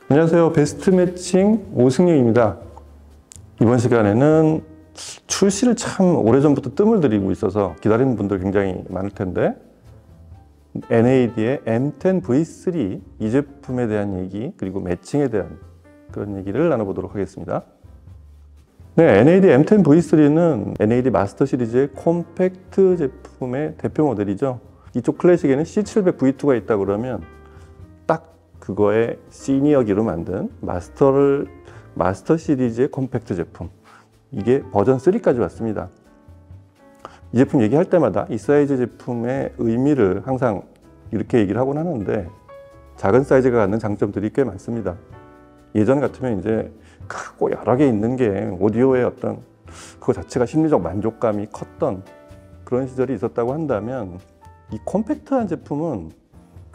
안녕하세요. 베스트 매칭 오승용입니다. 이번 시간에는 출시를 참 오래전부터 뜸을 들이고 있어서 기다리는 분들 굉장히 많을 텐데 NAD의 M10 V3 이 제품에 대한 얘기 그리고 매칭에 대한 그런 얘기를 나눠보도록 하겠습니다. 네, NAD M10 V3는 NAD 마스터 시리즈의 콤팩트 제품의 대표 모델이죠. 이쪽 클래식에는 C700 V2가 있다 그러면 딱 그거의 시니어기로 만든 마스터 시리즈의 콤팩트 제품, 이게 버전 3까지 왔습니다. 이 제품 얘기할 때마다 이 사이즈 제품의 의미를 항상 이렇게 얘기를 하곤 하는데 작은 사이즈가 갖는 장점들이 꽤 많습니다. 예전 같으면 이제 크고 여러 개 있는 게 오디오의 어떤 그거 자체가 심리적 만족감이 컸던 그런 시절이 있었다고 한다면 이 콤팩트한 제품은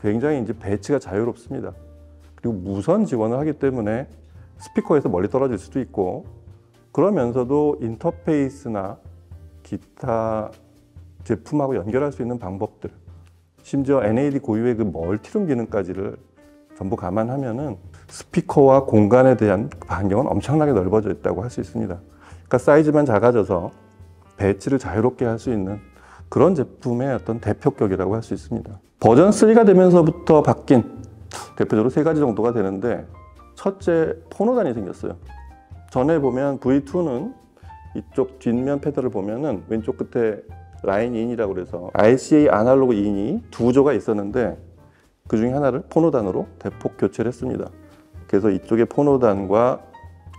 굉장히 이제 배치가 자유롭습니다. 그리고 무선 지원을 하기 때문에 스피커에서 멀리 떨어질 수도 있고, 그러면서도 인터페이스나 기타 제품하고 연결할 수 있는 방법들, 심지어 NAD 고유의 그 멀티룸 기능까지를 전부 감안하면은 스피커와 공간에 대한 반경은 엄청나게 넓어져 있다고 할 수 있습니다. 그러니까 사이즈만 작아져서 배치를 자유롭게 할 수 있는 그런 제품의 어떤 대표격이라고 할 수 있습니다. 버전 3가 되면서부터 바뀐 대표적으로 세 가지 정도가 되는데, 첫째, 포노단이 생겼어요. 전에 보면 V2는 이쪽 뒷면 패드를 보면은 왼쪽 끝에 라인 인이라고 그래서 RCA 아날로그 인이 두 조가 있었는데 그 중에 하나를 포노단으로 대폭 교체를 했습니다. 그래서 이쪽에 포노단과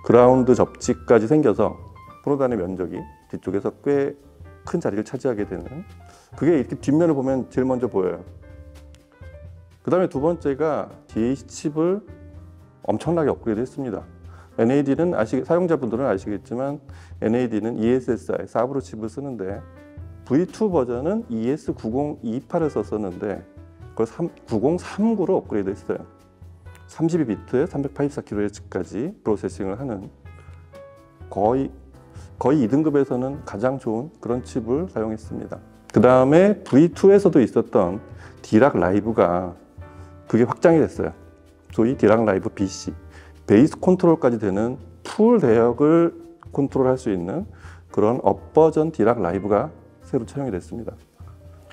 그라운드 접지까지 생겨서 포노단의 면적이 뒤쪽에서 꽤 큰 자리를 차지하게 되는, 그게 이렇게 뒷면을 보면 제일 먼저 보여요. 그 다음에 두 번째가 DAC 칩을 엄청나게 업그레이드 했습니다. NAD는 사용자분들은 아시겠지만 NAD는 ESSI, 사브로 칩을 쓰는데 V2 버전은 ES9028을 썼었는데 그걸 9039로 업그레이드 했어요. 32비트에 384kHz까지 프로세싱을 하는 거의 2등급에서는 가장 좋은 그런 칩을 사용했습니다. 그 다음에 V2에서도 있었던 디락 라이브가 그게 확장이 됐어요. 소위 디락 라이브 BC, 베이스 컨트롤까지 되는 풀 대역을 컨트롤할 수 있는 그런 업버전 디락 라이브가 새로 차용이 됐습니다.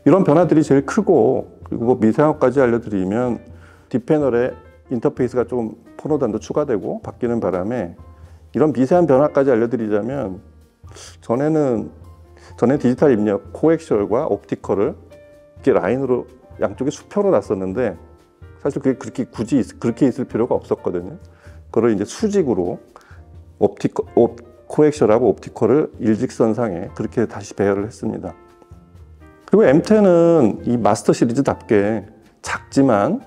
이런 변화들이 제일 크고, 그리고 뭐 미세한 것까지 알려드리면 뒷패널에 인터페이스가 좀 포노단도 추가되고 바뀌는 바람에 이런 미세한 변화까지 알려드리자면, 전에 디지털 입력 코엑셜과 옵티컬을 이렇게 라인으로 양쪽에 수평으로 놨었는데 사실 그게 굳이 그렇게 있을 필요가 없었거든요. 그걸 이제 수직으로 코엑셜하고 옵티컬을 일직선상에 그렇게 다시 배열을 했습니다. 그리고 M10은 이 마스터 시리즈답게 작지만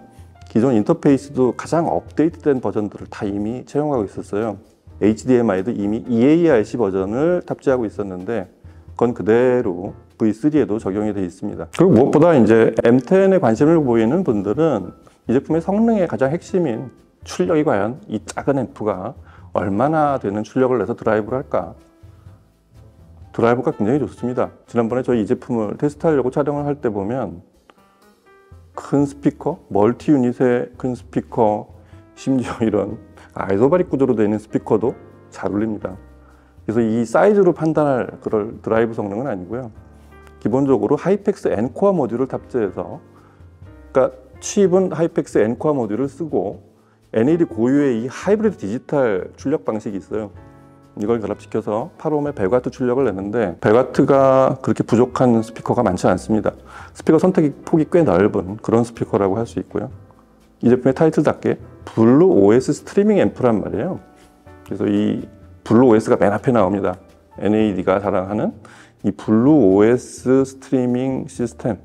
기존 인터페이스도 가장 업데이트된 버전들을 다 이미 채용하고 있었어요. HDMI도 이미 EARC 버전을 탑재하고 있었는데 그건 그대로 V3에도 적용이 되어 있습니다. 그리고 무엇보다 이제 M10에 관심을 보이는 분들은 이 제품의 성능의 가장 핵심인 출력이 과연 이 작은 앰프가 얼마나 되는 출력을 내서 드라이브를 할까? 드라이브가 굉장히 좋습니다. 지난번에 저희 이 제품을 테스트하려고 촬영을 할 때 보면 큰 스피커, 멀티 유닛의 큰 스피커, 심지어 이런 아이소바릭 구조로 되어 있는 스피커도 잘 울립니다. 그래서 이 사이즈로 판단할 그럴 드라이브 성능은 아니고요. 기본적으로 하이펙스 N코어 모듈을 탑재해서, 그러니까 칩은 하이펙스 N코어 모듈을 쓰고 NAD 고유의 이 하이브리드 디지털 출력 방식이 있어요. 이걸 결합시켜서 8옴의 100W 출력을 내는데 100W가 그렇게 부족한 스피커가 많지 않습니다. 스피커 선택 폭이 꽤 넓은 그런 스피커라고 할 수 있고요. 이 제품의 타이틀답게 블루 OS 스트리밍 앰프란 말이에요. 그래서 이 블루 OS가 맨 앞에 나옵니다. NAD가 자랑하는 이 블루 OS 스트리밍 시스템,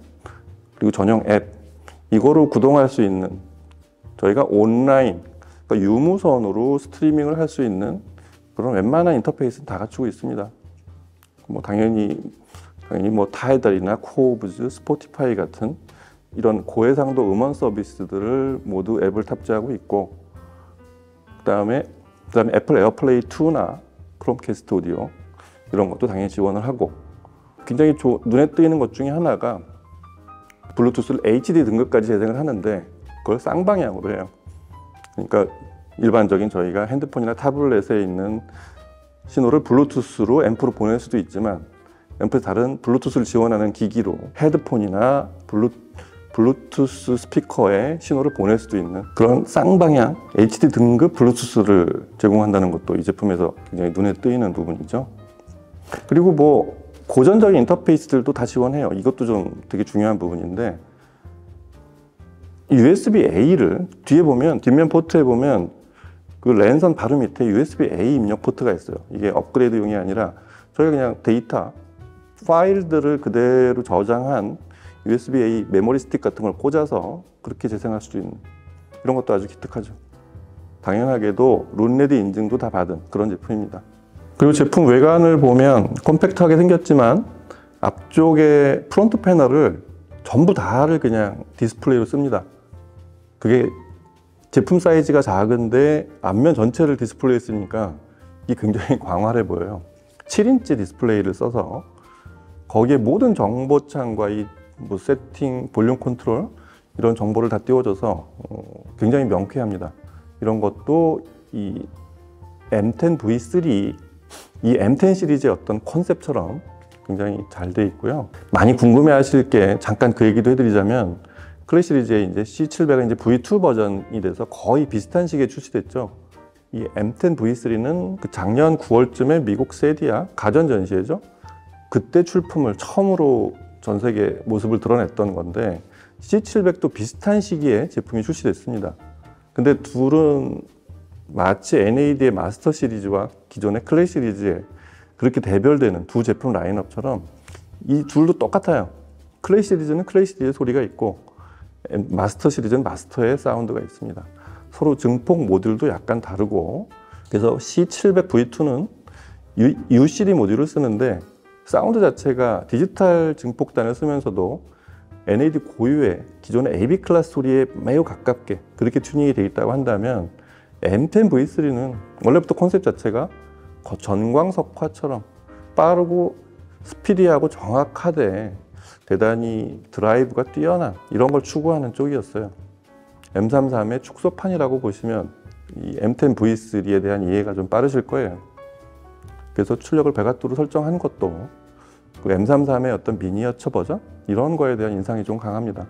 그리고 전용 앱, 이거로 구동할 수 있는, 저희가 온라인, 그러니까 유무선으로 스트리밍을 할 수 있는 그런 웬만한 인터페이스는 다 갖추고 있습니다. 뭐 당연히 뭐 타이달이나 코오브즈, 스포티파이 같은 이런 고해상도 음원 서비스들을 모두 앱을 탑재하고 있고, 그다음에 애플 에어플레이 2나 크롬캐스트 오디오 이런 것도 당연히 지원을 하고, 굉장히 눈에 띄는 것 중에 하나가 블루투스를 HD 등급까지 재생을 하는데 그걸 쌍방향으로 해요. 그러니까 일반적인 저희가 핸드폰이나 타블렛에 있는 신호를 블루투스로 앰프로 보낼 수도 있지만 앰프에 다른 블루투스를 지원하는 기기로 헤드폰이나 블루투스 스피커에 신호를 보낼 수도 있는 그런 쌍방향 HD 등급 블루투스를 제공한다는 것도 이 제품에서 굉장히 눈에 띄는 부분이죠. 그리고 뭐 고전적인 인터페이스들도 다 지원해요. 이것도 좀 되게 중요한 부분인데 USB-A를 뒤에 보면 뒷면 포트에 보면 그 랜선 바로 밑에 USB-A 입력 포트가 있어요. 이게 업그레이드용이 아니라 저희가 그냥 데이터 파일들을 그대로 저장한 USB-A 메모리 스틱 같은 걸 꽂아서 그렇게 재생할 수도 있는 이런 것도 아주 기특하죠. 당연하게도 룬레드 인증도 다 받은 그런 제품입니다. 그리고 제품 외관을 보면 컴팩트하게 생겼지만 앞쪽에 프론트 패널을 전부 다를 그냥 디스플레이로 씁니다. 그게 제품 사이즈가 작은데 앞면 전체를 디스플레이 했으니까 이게 굉장히 광활해 보여요. 7인치 디스플레이를 써서 거기에 모든 정보창과 이 뭐 세팅, 볼륨 컨트롤 이런 정보를 다 띄워줘서 굉장히 명쾌합니다. 이런 것도 이 M10 V3 이 M10 시리즈의 어떤 컨셉처럼 굉장히 잘 돼 있고요. 많이 궁금해 하실 게 잠깐 그 얘기도 해드리자면 클래 시리즈의 이제 C700은 이제 V2 버전이 돼서 거의 비슷한 시기에 출시됐죠. 이 M10 V3는 그 작년 9월쯤에 미국 세디아 가전 전시회죠. 그때 출품을 처음으로 전 세계 모습을 드러냈던 건데 C700도 비슷한 시기에 제품이 출시됐습니다. 근데 둘은 마치 NAD의 마스터 시리즈와 기존의 클래 시리즈에 그렇게 대별되는 두 제품 라인업처럼 이 둘도 똑같아요. 클래 시리즈는 클래 시리즈의 소리가 있고 마스터 시리즈는 마스터의 사운드가 있습니다. 서로 증폭 모듈도 약간 다르고 그래서 C700 V2는 UCD 모듈을 쓰는데 사운드 자체가 디지털 증폭단을 쓰면서도 NAD 고유의 기존의 AB 클래스 소리에 매우 가깝게 그렇게 튜닝이 되어 있다고 한다면 M10 V3는 원래부터 컨셉 자체가 전광석화처럼 빠르고 스피디하고 정확하되 대단히 드라이브가 뛰어난 이런 걸 추구하는 쪽이었어요. M33의 축소판이라고 보시면 이 M10 V3에 대한 이해가 좀 빠르실 거예요. 그래서 출력을 100W로 설정한 것도 그 M33의 어떤 미니어처 버전 이런 거에 대한 인상이 좀 강합니다.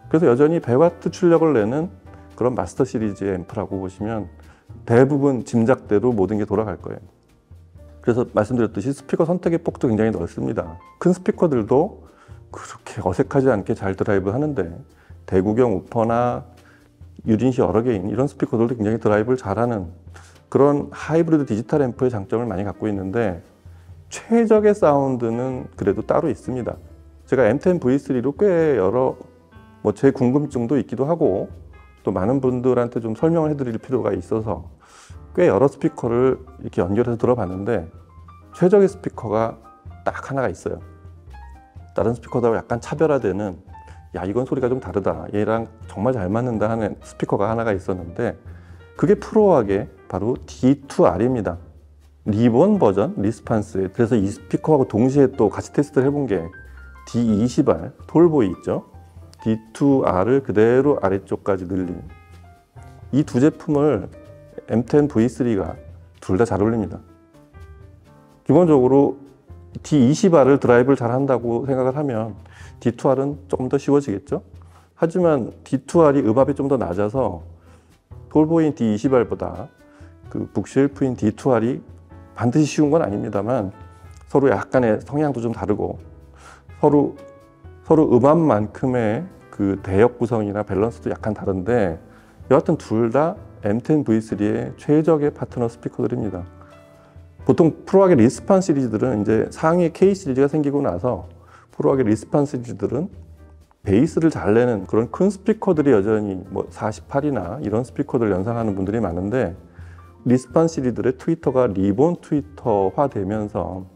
그래서 여전히 100W 출력을 내는 그런 마스터 시리즈의 앰프라고 보시면 대부분 짐작대로 모든 게 돌아갈 거예요. 그래서 말씀드렸듯이 스피커 선택의 폭도 굉장히 넓습니다. 큰 스피커들도 그렇게 어색하지 않게 잘 드라이브 하는데 대구경 우퍼나 유닛이 여러 개인 이런 스피커들도 굉장히 드라이브를 잘하는 그런 하이브리드 디지털 앰프의 장점을 많이 갖고 있는데 최적의 사운드는 그래도 따로 있습니다. 제가 M10 V3로 꽤 여러 제 궁금증도 있기도 하고 또 많은 분들한테 좀 설명을 해드릴 필요가 있어서 꽤 여러 스피커를 이렇게 연결해서 들어봤는데 최적의 스피커가 딱 하나가 있어요. 다른 스피커들하고 약간 차별화되는 야 이건 소리가 좀 다르다 얘랑 정말 잘 맞는다 하는 스피커가 하나가 있었는데 그게 프로하게 바로 D2R입니다. 리본 버전 리스판스에 그래서 이 스피커하고 동시에 또 같이 테스트를 해본 게 D20R 톨보이 있죠. D2R을 그대로 아래쪽까지 늘린 이 두 제품을 M10 V3가 둘 다 잘 어울립니다. 기본적으로 D20R을 드라이브를 잘 한다고 생각을 하면 D2R은 조금 더 쉬워지겠죠. 하지만 D2R이 음압이 좀 더 낮아서 톨보이인 D20R보다 그 북쉘프인 D2R이 반드시 쉬운 건 아닙니다만 서로 약간의 성향도 좀 다르고 서로 음압만큼의 그 대역 구성이나 밸런스도 약간 다른데 여하튼 둘 다 M10 V3의 최적의 파트너 스피커들입니다. 보통 프로하게 리스판 시리즈들은 이제 상위 K 시리즈가 생기고 나서 프로하게 리스판 시리즈들은 베이스를 잘 내는 그런 큰 스피커들이 여전히 48이나 이런 스피커들 연상하는 분들이 많은데 리스판 시리즈들의 트위터가 리본 트위터화 되면서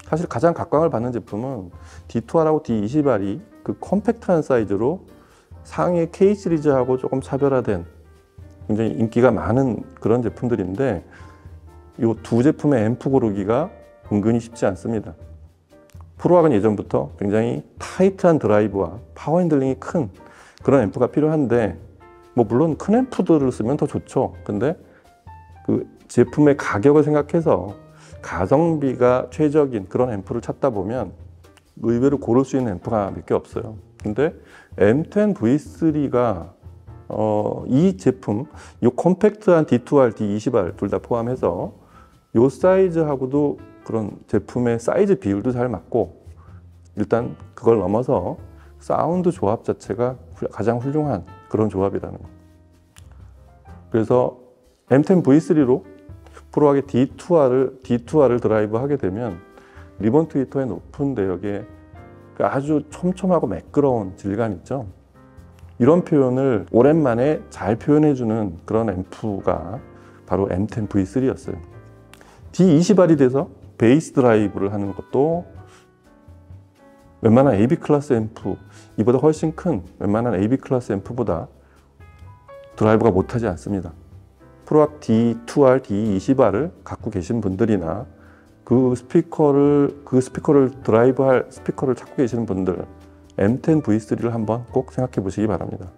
사실 가장 각광을 받는 제품은 D2R하고 D20R이 그 컴팩트한 사이즈로 상위 K 시리즈하고 조금 차별화된 굉장히 인기가 많은 그런 제품들인데 이 두 제품의 앰프 고르기가 은근히 쉽지 않습니다. 프로학은 예전부터 굉장히 타이트한 드라이브와 파워 핸들링이 큰 그런 앰프가 필요한데 뭐 물론 큰 앰프들을 쓰면 더 좋죠. 근데 그 제품의 가격을 생각해서 가성비가 최적인 그런 앰프를 찾다 보면 의외로 고를 수 있는 앰프가 몇 개 없어요. 근데 M10 V3가 이 제품, 이 컴팩트한 D2R, D20R 둘 다 포함해서 이 사이즈하고도 그런 제품의 사이즈 비율도 잘 맞고, 일단 그걸 넘어서 사운드 조합 자체가 가장 훌륭한 그런 조합이라는 거. 그래서 M10 V3로 프로하게 D2R을 드라이브 하게 되면 리본 트위터의 높은 대역에 아주 촘촘하고 매끄러운 질감 있죠. 이런 표현을 오랜만에 잘 표현해주는 그런 앰프가 바로 M10 V3였어요. D20R이 돼서 베이스 드라이브를 하는 것도 웬만한 AB 클래스 앰프, 이보다 훨씬 큰 웬만한 AB 클래스 앰프보다 드라이브가 못하지 않습니다. 프로악 D2R, D20R을 갖고 계신 분들이나 그 스피커를 드라이브할 스피커를 찾고 계시는 분들, M10 V3를 한번 꼭 생각해 보시기 바랍니다.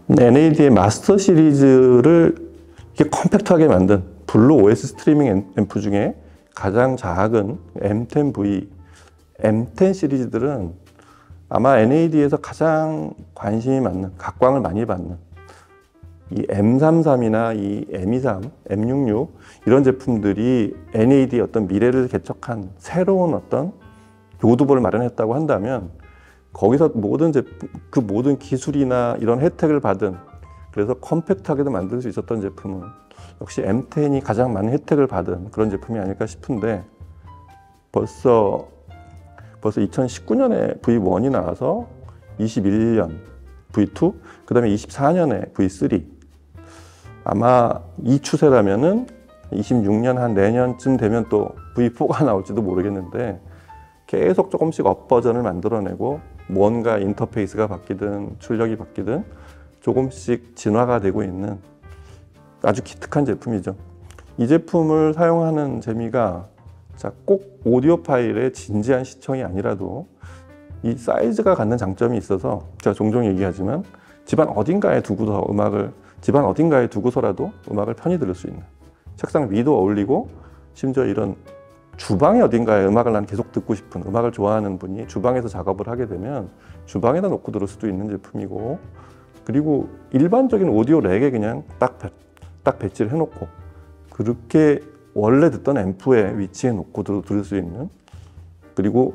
NAD의 마스터 시리즈를 이렇게 컴팩트하게 만든 블루 OS 스트리밍 앰프 중에 가장 작은 M10V, M10 시리즈들은 아마 NAD에서 가장 관심이 많는, 각광을 많이 받는 이 M33이나 이 M23, M66 이런 제품들이 NAD의 어떤 미래를 개척한 새로운 어떤 교두보를 마련했다고 한다면, 거기서 모든 제품, 그 모든 기술이나 이런 혜택을 받은, 그래서 컴팩트하게도 만들 수 있었던 제품은 역시 M10이 가장 많은 혜택을 받은 그런 제품이 아닐까 싶은데, 벌써 2019년에 V1이 나와서 21년 V2, 그 다음에 24년에 V3. 아마 이 추세라면은 26년 한 내년쯤 되면 또 V4가 나올지도 모르겠는데, 계속 조금씩 업버전을 만들어내고 뭔가 인터페이스가 바뀌든 출력이 바뀌든 조금씩 진화가 되고 있는 아주 기특한 제품이죠. 이 제품을 사용하는 재미가 꼭 오디오 파일의 진지한 시청이 아니라도 이 사이즈가 갖는 장점이 있어서, 제가 종종 얘기하지만 집안 어딘가에 두고서라도 음악을 편히 들을 수 있는, 책상 위도 어울리고, 심지어 이런 주방에 어딘가에 음악을 난 계속 듣고 싶은, 음악을 좋아하는 분이 주방에서 작업을 하게 되면 주방에다 놓고 들을 수도 있는 제품이고, 그리고 일반적인 오디오 렉에 그냥 딱 배치를 해놓고 그렇게 원래 듣던 앰프에 위치해 놓고 들을 수 있는, 그리고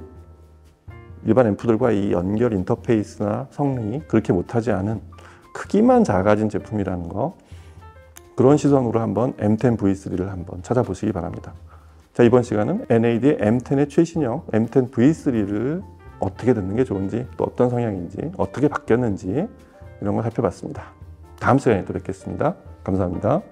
일반 앰프들과 이 연결 인터페이스나 성능이 그렇게 못하지 않은 크기만 작아진 제품이라는 거, 그런 시선으로 한번 M10 V3를 한번 찾아보시기 바랍니다. 자, 이번 시간은 NAD의 M10의 최신형 M10 V3를 어떻게 듣는 게 좋은지, 또 어떤 성향인지, 어떻게 바뀌었는지 이런 걸 살펴봤습니다. 다음 시간에 또 뵙겠습니다. 감사합니다.